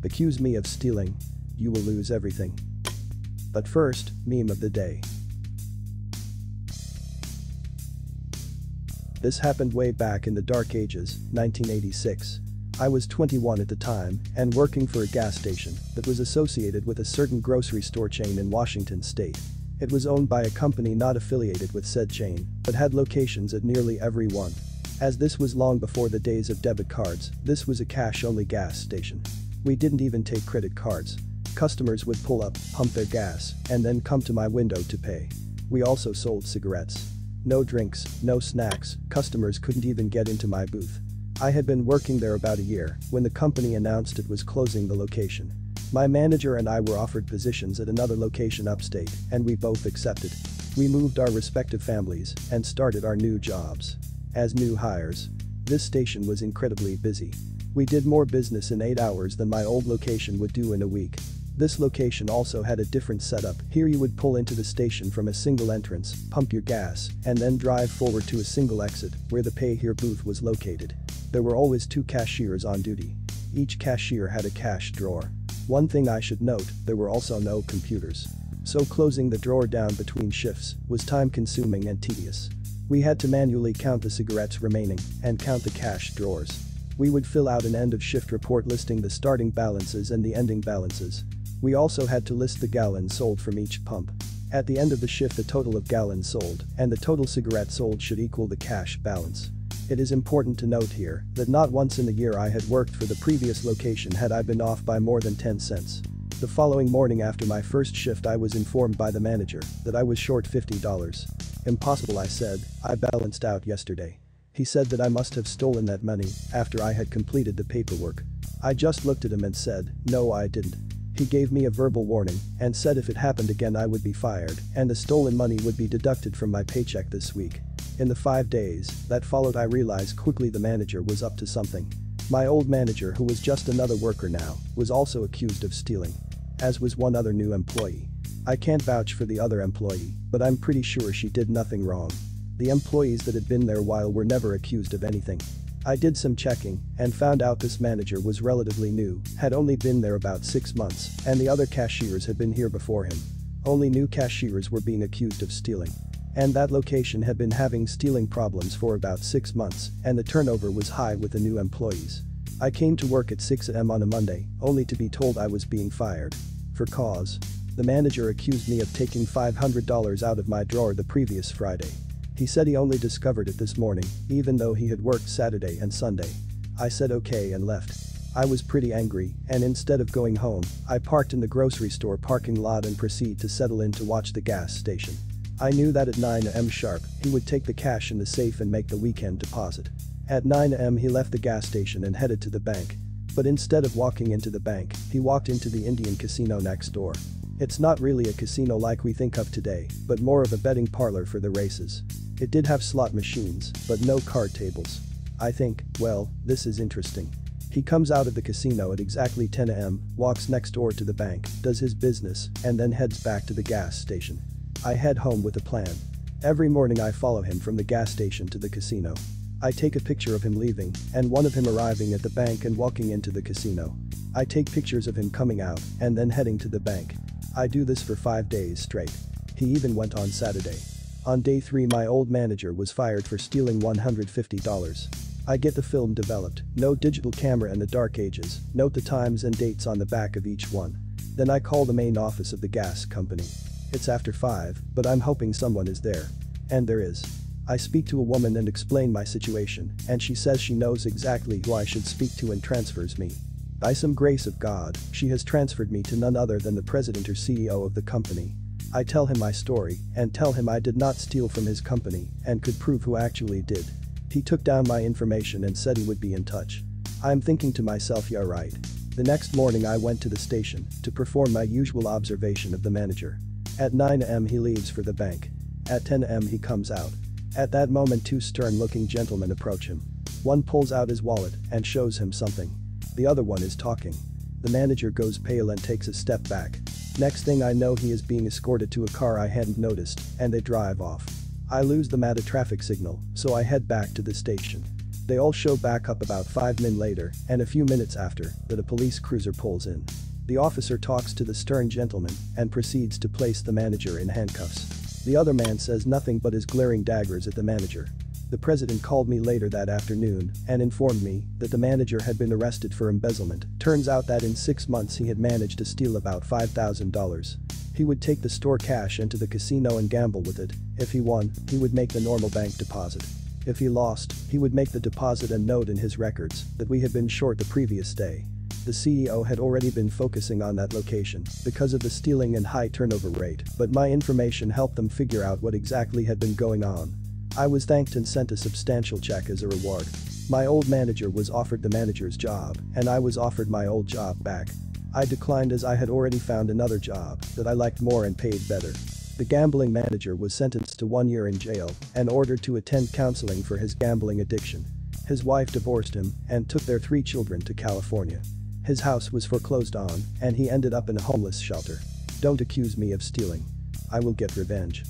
Accuse me of stealing. You will lose everything. But first, meme of the day. This happened way back in the dark ages, 1986. I was 21 at the time and working for a gas station that was associated with a certain grocery store chain in Washington state. It was owned by a company not affiliated with said chain, but had locations at nearly every one. As this was long before the days of debit cards, this was a cash-only gas station. We didn't even take credit cards. Customers would pull up, pump their gas, and then come to my window to pay. We also sold cigarettes. No drinks, no snacks, customers couldn't even get into my booth. I had been working there about a year when the company announced it was closing the location. My manager and I were offered positions at another location upstate, and we both accepted. We moved our respective families and started our new jobs. As new hires, this station was incredibly busy. We did more business in 8 hours than my old location would do in a week. This location also had a different setup. Here you would pull into the station from a single entrance, pump your gas, and then drive forward to a single exit where the pay here booth was located. There were always 2 cashiers on duty. Each cashier had a cash drawer. One thing I should note, there were also no computers. So closing the drawer down between shifts was time-consuming and tedious. We had to manually count the cigarettes remaining and count the cash drawers. We would fill out an end-of-shift report listing the starting balances and the ending balances. We also had to list the gallons sold from each pump. At the end of the shift, the total of gallons sold and the total cigarettes sold should equal the cash balance. It is important to note here that not once in the year I had worked for the previous location had I been off by more than 10 cents. The following morning after my first shift, I was informed by the manager that I was short $50. Impossible, I said, I balanced out yesterday. He said that I must have stolen that money after I had completed the paperwork. I just looked at him and said, no, I didn't. He gave me a verbal warning and said if it happened again I would be fired and the stolen money would be deducted from my paycheck this week. In the 5 days that followed, I realized quickly the manager was up to something. My old manager, who was just another worker now, was also accused of stealing. As was one other new employee. I can't vouch for the other employee, but I'm pretty sure she did nothing wrong. The employees that had been there a while were never accused of anything. I did some checking and found out this manager was relatively new, had only been there about 6 months, and the other cashiers had been here before him. Only new cashiers were being accused of stealing. And that location had been having stealing problems for about 6 months, and the turnover was high with the new employees. I came to work at 6 a.m. on a Monday, only to be told I was being fired. For cause. The manager accused me of taking $500 out of my drawer the previous Friday. He said he only discovered it this morning, even though he had worked Saturday and Sunday. I said okay and left. I was pretty angry, and instead of going home, I parked in the grocery store parking lot and proceeded to settle in to watch the gas station. I knew that at 9 a.m. sharp, he would take the cash in the safe and make the weekend deposit. At 9 a.m. he left the gas station and headed to the bank. But instead of walking into the bank, he walked into the Indian casino next door. It's not really a casino like we think of today, but more of a betting parlor for the races. It did have slot machines, but no card tables. I think, well, this is interesting. He comes out of the casino at exactly 10 a.m., walks next door to the bank, does his business, and then heads back to the gas station. I head home with a plan. Every morning I follow him from the gas station to the casino. I take a picture of him leaving and one of him arriving at the bank and walking into the casino. I take pictures of him coming out and then heading to the bank. I do this for 5 days straight. He even went on Saturday. On day 3 my old manager was fired for stealing $150. I get the film developed, no digital camera in the dark ages, note the times and dates on the back of each one. Then I call the main office of the gas company. It's after 5, but I'm hoping someone is there. And there is. I speak to a woman and explain my situation, and she says she knows exactly who I should speak to and transfers me. By some grace of God, she has transferred me to none other than the president or CEO of the company. I tell him my story and tell him I did not steal from his company and could prove who actually did. He took down my information and said he would be in touch. I'm thinking to myself, yeah right. The next morning I went to the station to perform my usual observation of the manager. At 9 a.m. he leaves for the bank. At 10 a.m. he comes out. At that moment 2 stern-looking gentlemen approach him. One pulls out his wallet and shows him something. The other one is talking. The manager goes pale and takes a step back. Next thing I know he is being escorted to a car I hadn't noticed, and they drive off. I lose them at a traffic signal, so I head back to the station. They all show back up about 5 min later, and a few minutes after, that a police cruiser pulls in. The officer talks to the stern gentleman and proceeds to place the manager in handcuffs. The other man says nothing but is glaring daggers at the manager. The president called me later that afternoon and informed me that the manager had been arrested for embezzlement. Turns out that in 6 months he had managed to steal about $5,000. He would take the store cash into the casino and gamble with it. If he won, he would make the normal bank deposit. If he lost, he would make the deposit and note in his records that we had been short the previous day. The CEO had already been focusing on that location because of the stealing and high turnover rate, but my information helped them figure out what exactly had been going on. I was thanked and sent a substantial check as a reward. My old manager was offered the manager's job, and I was offered my old job back. I declined as I had already found another job that I liked more and paid better. The gambling manager was sentenced to 1 year in jail and ordered to attend counseling for his gambling addiction. His wife divorced him and took their 3 children to California. His house was foreclosed on, and he ended up in a homeless shelter. Don't accuse me of stealing. I will get revenge.